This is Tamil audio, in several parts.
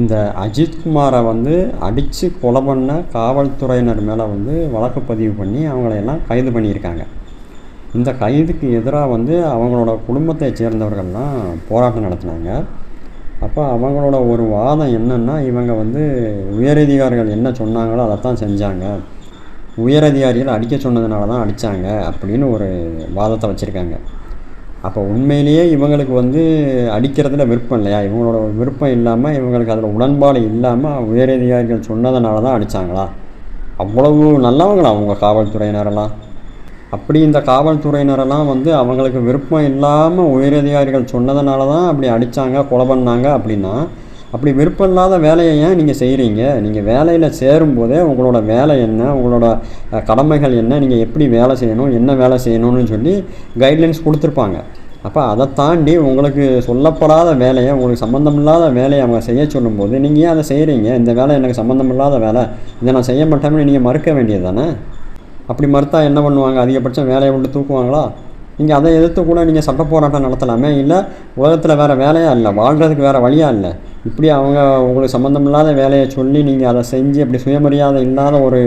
இந்த அஜித்குமாரை வந்து அடித்து கொலை பண்ண காவல்துறையினர் மேலே வந்து வழக்கு பதிவு பண்ணி அவங்களையெல்லாம் கைது பண்ணியிருக்காங்க. இந்த கைதுக்கு எதிராக வந்து அவங்களோட குடும்பத்தை சேர்ந்தவர்கள்லாம் போராட்டம் நடத்தினாங்க. அப்போ அவங்களோட ஒரு வாதம் என்னென்னா, இவங்க வந்து உயரதிகாரிகள் என்ன சொன்னாங்களோ அதைத்தான் செஞ்சாங்க, உயரதிகாரிகள் அடிக்க சொன்னதுனால தான் அடித்தாங்க அப்படின்னு ஒரு வாதத்தை வச்சுருக்காங்க. அப்போ உண்மையிலேயே இவங்களுக்கு வந்து அடிக்கிறதுல விருப்பம் இல்லையா? இவங்களோட விருப்பம் இல்லாமல், இவங்களுக்கு அதில் உடன்பாடு இல்லாமல் உயரதிகாரிகள் சொன்னதுனால தான் அடித்தாங்களா? அவ்வளவு நல்லவங்களா அவங்க காவல்துறையினரெல்லாம்? அப்படி இந்த காவல்துறையினரெல்லாம் வந்து அவங்களுக்கு விருப்பம் இல்லாமல் உயரதிகாரிகள் சொன்னதுனால தான் அப்படி அடித்தாங்க, கொலை பண்ணாங்க அப்படின்னா, அப்படி விருப்பம் இல்லாத வேலையை ஏன் நீங்கள் செய்கிறீங்க? நீங்கள் வேலையில் சேரும்போதே உங்களோட வேலை என்ன, உங்களோட கடமைகள் என்ன, நீங்கள் எப்படி வேலை செய்யணும், என்ன வேலை செய்யணும்னு சொல்லி கைட்லைன்ஸ் கொடுத்துருப்பாங்க. அப்போ அதை தாண்டி உங்களுக்கு சொல்லப்படாத வேலையை, உங்களுக்கு சம்மந்தமில்லாத வேலையை அவங்க செய்ய சொல்லும்போது நீங்கள் ஏன் அதை செய்கிறீங்க? இந்த வேலை எனக்கு சம்மந்தமில்லாத வேலை, இதை நான் செய்ய மாட்டேன்னு நீங்கள் மறுக்க வேண்டியது தானே? அப்படி மறுத்தா என்ன பண்ணுவாங்க? அதிகபட்சம் வேலையை விட்டு தூக்குவாங்களா? நீங்கள் அதை எதிர்த்து கூட நீங்கள் சட்ட போராட்டம் நடத்தலாமே. இல்லை உலகத்தில் வேறு வேலையாக இல்லை, வாழ்கிறதுக்கு வேறு வழியாக இல்லை. இப்படி அவங்க உங்களுக்கு சம்மந்தமில்லாத வேலையை சொல்லி நீங்கள் அதை செஞ்சு அப்படி சுயமரியாதை இல்லாத ஒரு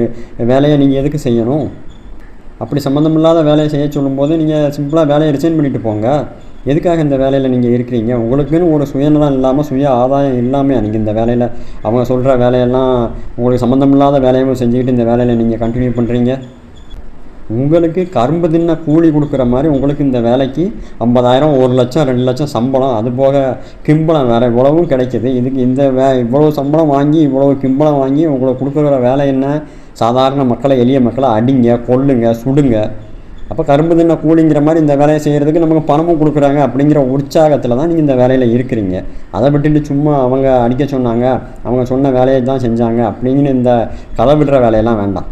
வேலையை நீங்கள் எதுக்கு செய்யணும்? அப்படி சம்மந்தமில்லாத வேலையை செய்ய சொல்லும்போது நீங்கள் சிம்பிளாக வேலையை ரிசைன் பண்ணிவிட்டு போங்க. எதுக்காக இந்த வேலையில் நீங்கள் இருக்கிறீங்க? உங்களுக்குன்னு ஒரு சுயநலம் இல்லாமல், சுய ஆதாயம் இல்லாமல் நீங்கள் இந்த வேலையில் அவங்க சொல்கிற வேலையெல்லாம் உங்களுக்கு சம்மந்தமில்லாத வேலையும் செஞ்சுக்கிட்டு இந்த வேலையில் நீங்கள் கண்டினியூ பண்ணுறீங்க. உங்களுக்கு கரும்பு தின்ன கூலி கொடுக்குற மாதிரி உங்களுக்கு இந்த வேலைக்கு 50,000, 1 லட்சம், 2 லட்சம் சம்பளம், அது போக கிம்பளம் வேறு இவ்வளவும் கிடைக்கிது. இதுக்கு இந்த இவ்வளோ சம்பளம் வாங்கி, இவ்வளோ கிம்பளம் வாங்கி உங்களுக்கு கொடுக்குற வேலை என்ன? சாதாரண மக்களை, எளிய மக்களை அடிங்க, கொல்லுங்க, சுடுங்க. அப்போ கரும்பு தின்ன கூலிங்கிற மாதிரி இந்த வேலையை செய்கிறதுக்கு நமக்கு பணமும் கொடுக்குறாங்க அப்படிங்கிற உற்சாகத்தில் தான் நீங்கள் இந்த வேலையில் இருக்கிறீங்க. அதை விட்டுட்டு சும்மா அவங்க அடிக்க சொன்னாங்க, அவங்க சொன்ன வேலையை தான் செஞ்சாங்க அப்படிங்கிற இந்த கதை விடுற வேலையெல்லாம் வேண்டாம்.